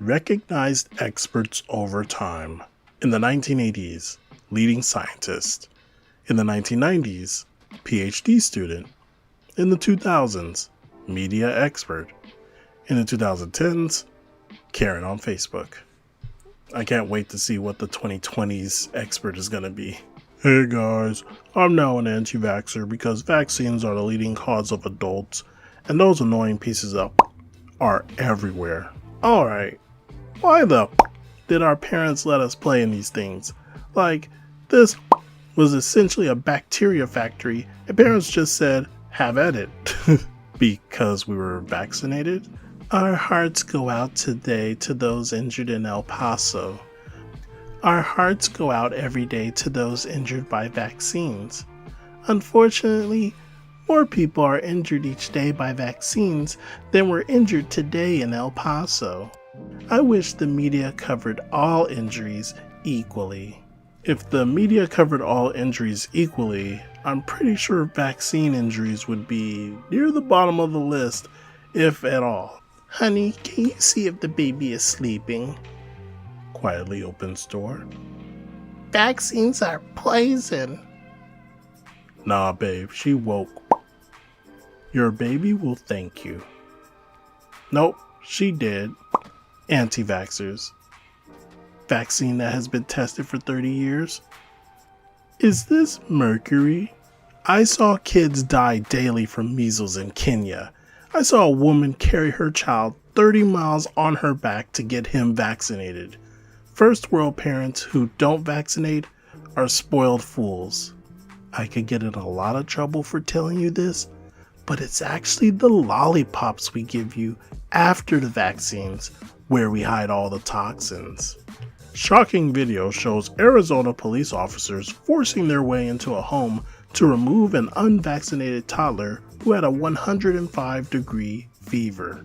Recognized experts over time. In the 1980s, leading scientist. In the 1990s, PhD student. In the 2000s, media expert. In the 2010s, Karen on Facebook. I can't wait to see what the 2020s expert is going to be. Hey guys, I'm now an anti-vaxxer because vaccines are the leading cause of adults, and those annoying pieces of are everywhere. Alright, why the did our parents let us play in these things? Like, this was essentially a bacteria factory, and parents just said, have at it. Because we were vaccinated? Our hearts go out today to those injured in El Paso. Our hearts go out every day to those injured by vaccines. Unfortunately, more people are injured each day by vaccines than were injured today in El Paso. I wish the media covered all injuries equally. If the media covered all injuries equally, I'm pretty sure vaccine injuries would be near the bottom of the list, if at all. Honey, can you see if the baby is sleeping? Quietly opens door. Vaccines are poison. Nah, babe, she woke. Your baby will thank you. Nope, she did. Anti-vaxxers. Vaccine that has been tested for 30 years? Is this mercury? I saw kids die daily from measles in Kenya. I saw a woman carry her child 30 miles on her back to get him vaccinated. First world parents who don't vaccinate are spoiled fools. I could get in a lot of trouble for telling you this, but it's actually the lollipops we give you after the vaccines where we hide all the toxins. Shocking video shows Arizona police officers forcing their way into a home to remove an unvaccinated toddler who had a 105-degree fever.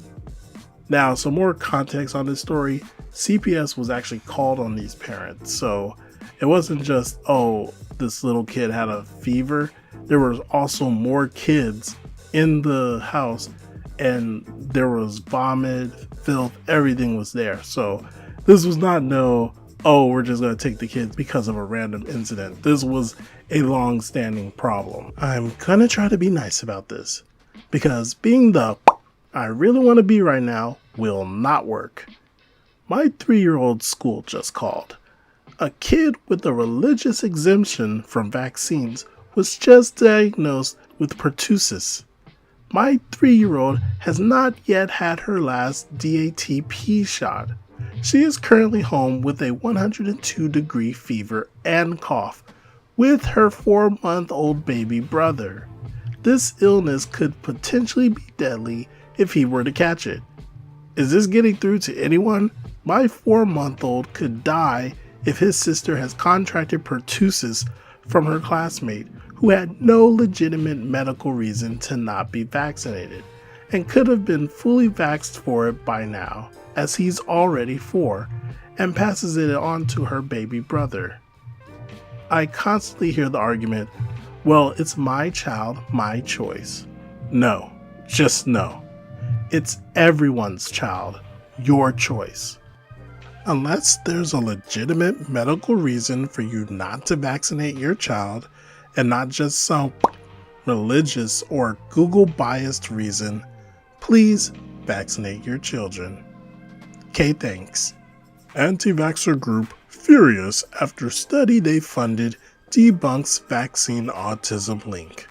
Now, some more context on this story. CPS was actually called on these parents, so it wasn't just, oh, this little kid had a fever. There was also more kids in the house, and there was vomit, filth, everything was there. So this was not we're just going to take the kids because of a random incident. This was a long-standing problem. I'm going to try to be nice about this, because being the I really want to be right now will not work. My 3-year-old school just called. A kid with a religious exemption from vaccines was just diagnosed with pertussis. My 3-year-old has not yet had her last DATP shot. She is currently home with a 102-degree fever and cough with her 4-month-old baby brother. This illness could potentially be deadly if he were to catch it. Is this getting through to anyone? My 4-month-old could die if his sister has contracted pertussis from her classmate who had no legitimate medical reason to not be vaccinated and could have been fully vaxxed for it by now, as he's already 4, and passes it on to her baby brother. I constantly hear the argument, well, it's my child, my choice. No, just no. It's everyone's child, your choice. Unless there's a legitimate medical reason for you not to vaccinate your child, and not just some religious or Google-biased reason, please vaccinate your children. Okay, thanks. Anti-vaxxer group furious after study they funded debunks vaccine autism link.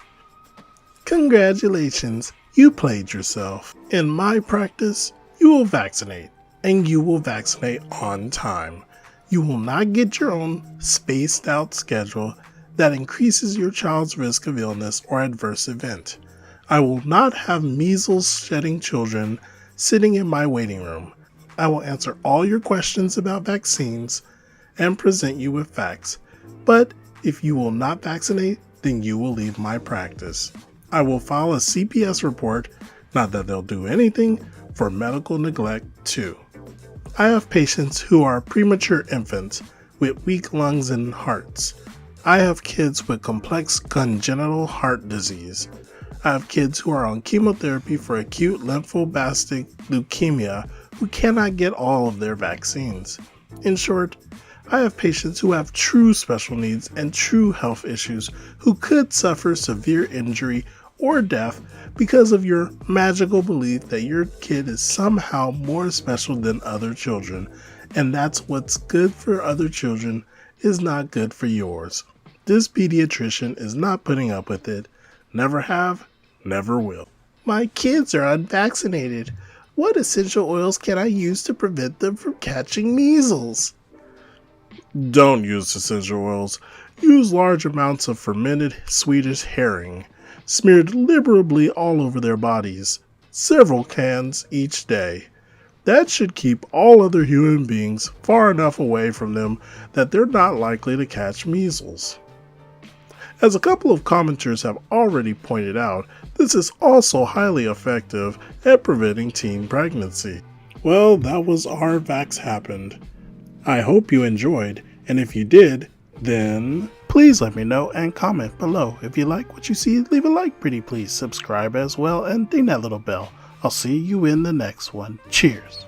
Congratulations, you played yourself. In my practice, you will vaccinate, and you will vaccinate on time. You will not get your own spaced out schedule that increases your child's risk of illness or adverse event. I will not have measles shedding children sitting in my waiting room. I will answer all your questions about vaccines and present you with facts. But if you will not vaccinate, then you will leave my practice. I will file a CPS report, not that they'll do anything, for medical neglect too. I have patients who are premature infants with weak lungs and hearts. I have kids with complex congenital heart disease. I have kids who are on chemotherapy for acute lymphoblastic leukemia who cannot get all of their vaccines. In short, I have patients who have true special needs and true health issues who could suffer severe injury or death because of your magical belief that your kid is somehow more special than other children, and that's what's good for other children is not good for yours. This pediatrician is not putting up with it. Never have, never will. My kids are unvaccinated. What essential oils can I use to prevent them from catching measles? Don't use essential oils. Use large amounts of fermented Swedish herring, smeared liberally all over their bodies, several cans each day. That should keep all other human beings far enough away from them that they're not likely to catch measles. As a couple of commenters have already pointed out, this is also highly effective at preventing teen pregnancy. Well, that was our Vax Happened. I hope you enjoyed, and if you did, then please let me know and comment below. If you like what you see, leave a like, pretty please. Subscribe as well and ding that little bell. I'll see you in the next one. Cheers.